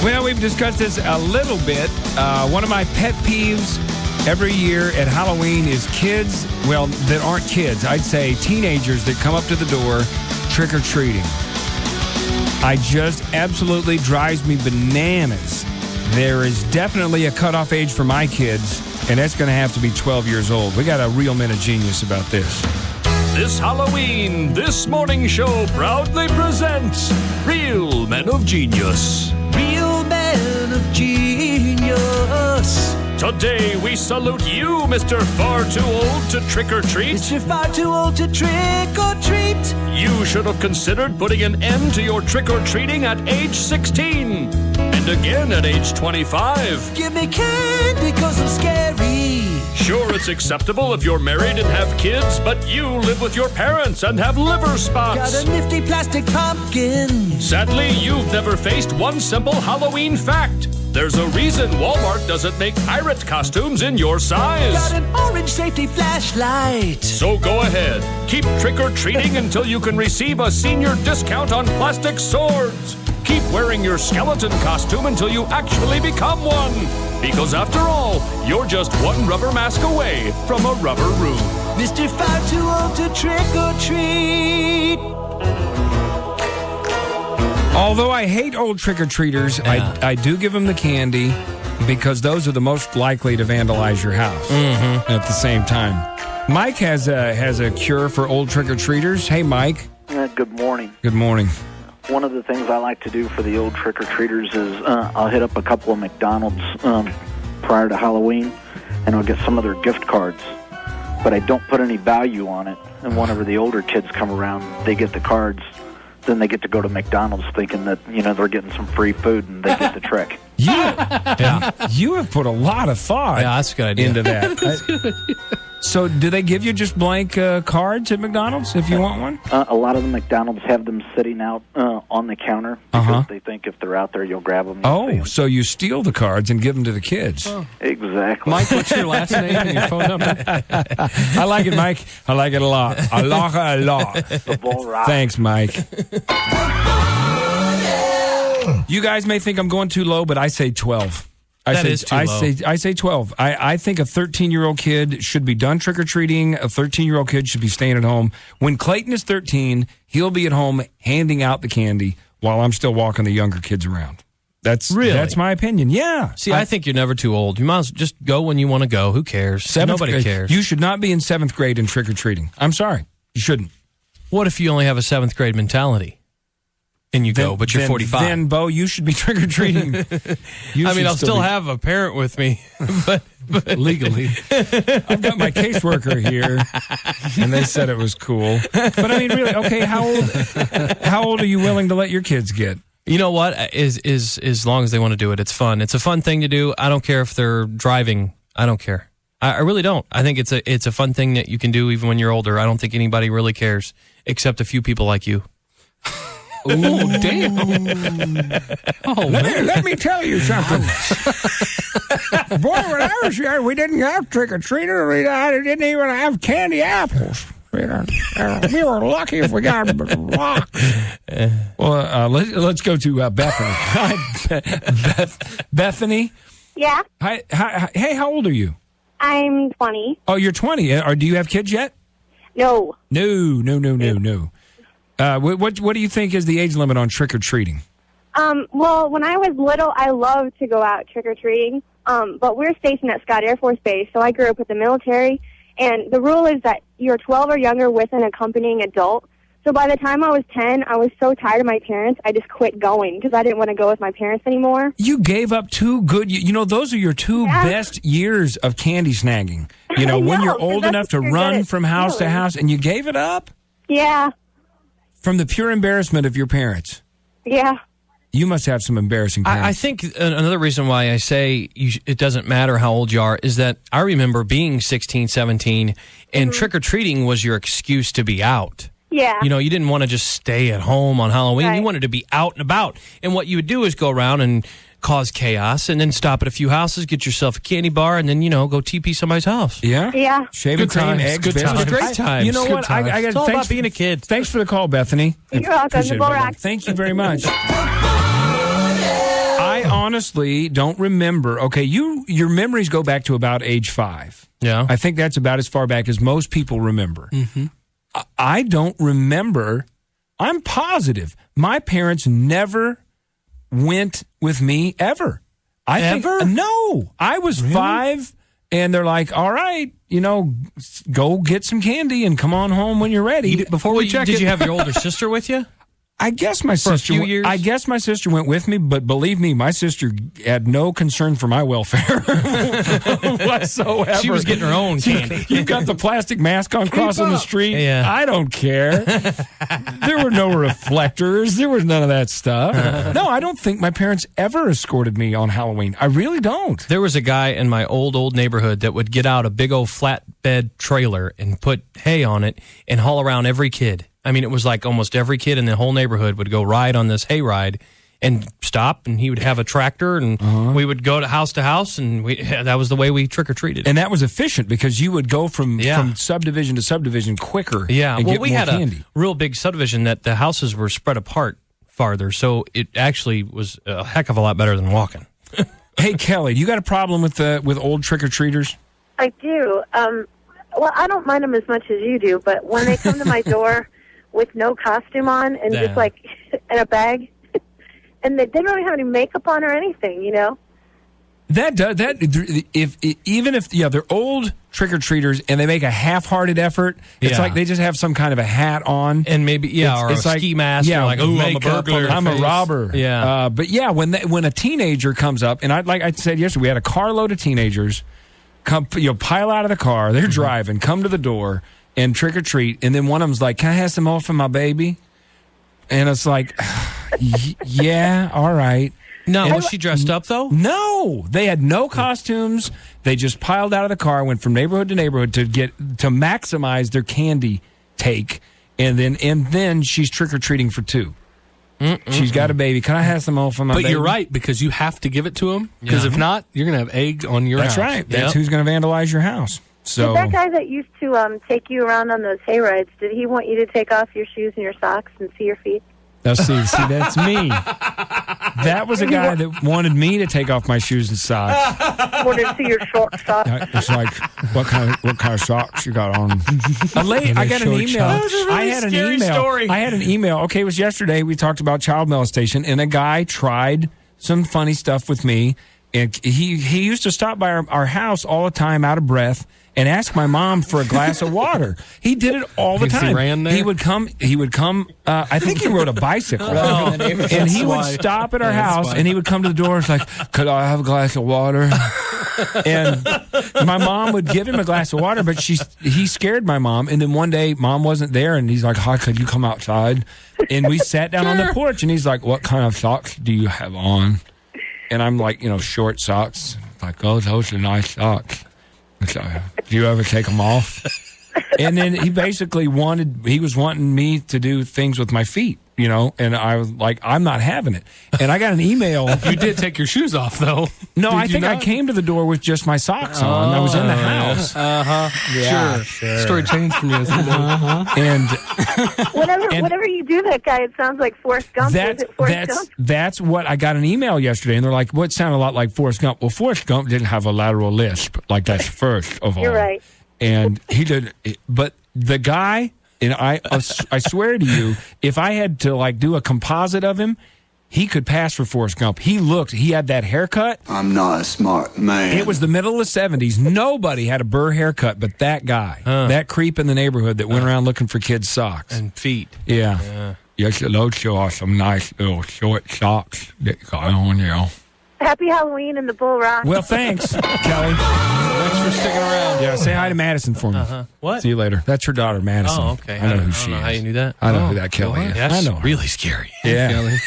Well, we've discussed this a little bit. One of my pet peeves every year at Halloween is kids, well, that aren't kids. I'd say teenagers that come up to the door trick-or-treating. I just absolutely drives me bananas. There is definitely a cutoff age for my kids, and that's going to have to be 12 years old. We got a real men of genius about this. This Halloween, This Morning Show proudly presents Real Men of Genius. Real Men of Genius. Today we salute you, Mr. Far Too Old to Trick or Treat. Mr. Far Too Old to Trick or Treat. You should have considered putting an end to your trick or treating at age 16 and again at age 25. Give me candy 'cause I'm scary. Sure, it's acceptable if you're married and have kids, but you live with your parents and have liver spots. Got a nifty plastic pumpkin. Sadly, you've never faced one simple Halloween fact. There's a reason Walmart doesn't make pirate costumes in your size. Got an orange safety flashlight. So go ahead. Keep trick-or-treating until you can receive a senior discount on plastic swords. Keep wearing your skeleton costume until you actually become one. Because after all, you're just one rubber mask away from a rubber room. Mr. Far Too Old to Trick or Treat. Although I hate old trick-or-treaters, I do give them the candy because those are the most likely to vandalize your house at the same time. Mike has a cure for old trick-or-treaters. Hey, Mike. Good morning. Good morning. One of the things I like to do for the old trick-or-treaters is I'll hit up a couple of McDonald's prior to Halloween, and I'll get some of their gift cards. But I don't put any value on it. And whenever the older kids come around, they get the cards. Then they get to go to McDonald's thinking that, they're getting some free food and they get the trick. You have put a lot of thought that's a good idea. into that. So do they give you just blank cards at McDonald's if you want one? A lot of the McDonald's have them sitting out on the counter because they think if they're out there, you'll grab them. Oh, so you steal the cards and give them to the kids. Oh. Exactly. Mike, what's your last name and your phone number? I like it, Mike. I like it a lot. I like it a lot. The bull rock. Thanks, Mike. You guys may think I'm going too low, but I say 12. That is too low. I say 12. I think a 13-year-old kid should be done trick-or-treating. A 13-year-old kid should be staying at home. When Clayton is 13, he'll be at home handing out the candy while I'm still walking the younger kids around. That's my opinion. Yeah. See, I think you're never too old. You might as well just go when you want to go. Who cares? Nobody cares. You should not be in 7th grade in trick-or-treating. I'm sorry. You shouldn't. What if you only have a 7th grade mentality? And you go, but you're 45. Then, Bo, you should be trick-or-treating. I'll still have a parent with me, but legally. I've got my caseworker here, and they said it was cool. But I mean, really, okay, how old are you willing to let your kids get? You know what? As long as they want to do it, it's fun. It's a fun thing to do. I don't care if they're driving. I don't care. I really don't. I think it's a fun thing that you can do even when you're older. I don't think anybody really cares, except a few people like you. Oh, damn. Let me tell you something. Boy, when I was young, we didn't have trick-or-treaters. We didn't even have candy apples. We were lucky if we got rocks. Well, let's go to Bethany. Hi, Bethany? Yeah. Hi, hey, how old are you? I'm 20. Oh, you're 20. Do you have kids yet? No. No. What do you think is the age limit on trick-or-treating? Well, when I was little, I loved to go out trick-or-treating, but we're stationed at Scott Air Force Base, so I grew up with the military, and the rule is that you're 12 or younger with an accompanying adult. So by the time I was 10, I was so tired of my parents, I just quit going because I didn't want to go with my parents anymore. You gave up 2 good, those are your 2 best years of candy snagging. When you're old enough to run from house to house, and you gave it up? Yeah. From the pure embarrassment of your parents? Yeah. You must have some embarrassing parents. I think another reason why I say it doesn't matter how old you are is that I remember being 16, 17, and trick-or-treating was your excuse to be out. Yeah. You didn't want to just stay at home on Halloween. Right. You wanted to be out and about. And what you would do is go around and cause chaos and then stop at a few houses, get yourself a candy bar, and then, go TP somebody's house. Yeah? Yeah. Shaving cream, eggs, good biscuits. times. Great times. You know good what? Times. I got it's all about being a kid. Thanks for the call, Bethany. You're welcome. The bull rock. Thank you very much. I honestly don't remember. Okay, your memories go back to about age 5. Yeah. I think that's about as far back as most people remember. Mm-hmm. I don't remember. I'm positive my parents never went with me ever. No. I was 5, and they're like, all right, go get some candy and come on home when you're ready. Eat it before we check it. Did you have your older sister with you? I guess my sister. A few years? I guess my sister went with me, but believe me, my sister had no concern for my welfare whatsoever. She was getting her own candy. You've got the plastic mask on crossing the street. Yeah. I don't care. There were no reflectors. There was none of that stuff. No, I don't think my parents ever escorted me on Halloween. I really don't. There was a guy in my old neighborhood that would get out a big old flatbed trailer and put hay on it and haul around every kid. I mean, it was like almost every kid in the whole neighborhood would go ride on this hay ride and stop, and he would have a tractor, and we would go to house, and that was the way we trick-or-treated. And that was efficient because you would go from subdivision to subdivision quicker. Yeah, and well, get we more had candy. a real big subdivision that the houses were spread apart farther, so it actually was a heck of a lot better than walking. Hey, Kelly, you got a problem with old trick-or-treaters? I do. Well, I don't mind them as much as you do, but when they come to my door with no costume on and just like in a bag, and they don't even have any makeup on or anything, Even if they're old trick-or-treaters and they make a half-hearted effort, it's like they just have some kind of a hat on and maybe or it's a like, ski mask. Yeah, like, ooh, I'm a burglar. I'm a robber. Yeah, but when a teenager comes up, and like I said yesterday, we had a carload of teenagers come, pile out of the car. They're driving, come to the door and trick or treat, and then one of them's like, "Can I have some off for my baby?" And it's like, yeah, all right. No, was she dressed up though? No, they had no costumes. They just piled out of the car, went from neighborhood to neighborhood to maximize their candy take, and then she's trick or treating for 2. She's got a baby. Can I have some off for my baby? But you're right, because you have to give it to him. Because if not, you're going to have egg on your house. That's right. That's who's going to vandalize your house. So did that guy that used to take you around on those hay rides, did he want you to take off your shoes and your socks and see your feet? Now, see, that's me. That was a guy that wanted me to take off my shoes and socks. Wanted to see your short socks. It's like, what kind of socks you got on? I got an email. I had an email. Okay, it was yesterday. We talked about child molestation, and a guy tried some funny stuff with me. And he used to stop by our house all the time, out of breath, and ask my mom for a glass of water. He did it all the time. He ran there? He would come. I think he rode a bicycle, and he would stop at our house, and he would come to the door. It's like, could I have a glass of water? And my mom would give him a glass of water, but he scared my mom. And then one day, mom wasn't there, and he's like, "Hi, could you come outside?" And we sat down on the porch, and he's like, "What kind of socks do you have on?" And I'm like, short socks. Like, oh, those are nice socks. So, do you ever take them off? And then he basically was wanting me to do things with my feet, and I was like, I'm not having it. And I got an email. You did take your shoes off, though. No, I think I came to the door with just my socks on. I was in the house. Yeah, sure. Story changed from you. And whenever you do that, guy, it sounds like Forrest Gump. That's what I got an email yesterday, and they're like, "Well, it sounded a lot like Forrest Gump." Well, Forrest Gump didn't have a lateral lisp. Like, that's first of all. You're right. And he did, but the guy, and I swear to you, if I had to do a composite of him, he could pass for Forrest Gump. He had that haircut. I'm not a smart man. It was the middle of the 70s. Nobody had a burr haircut but that guy, that creep in the neighborhood that went around looking for kids' socks. And feet. Yeah. Yes, those show off some nice little short socks that got on, Happy Halloween in the Bull Rock. Well, thanks, Kelly. Thanks for sticking around. Yeah, say hi to Madison for me. What? See you later. That's her daughter, Madison. Oh, okay. I know who she is. How you knew that? I know who that Kelly is. That's I know her. really scary. Yeah. Kelly.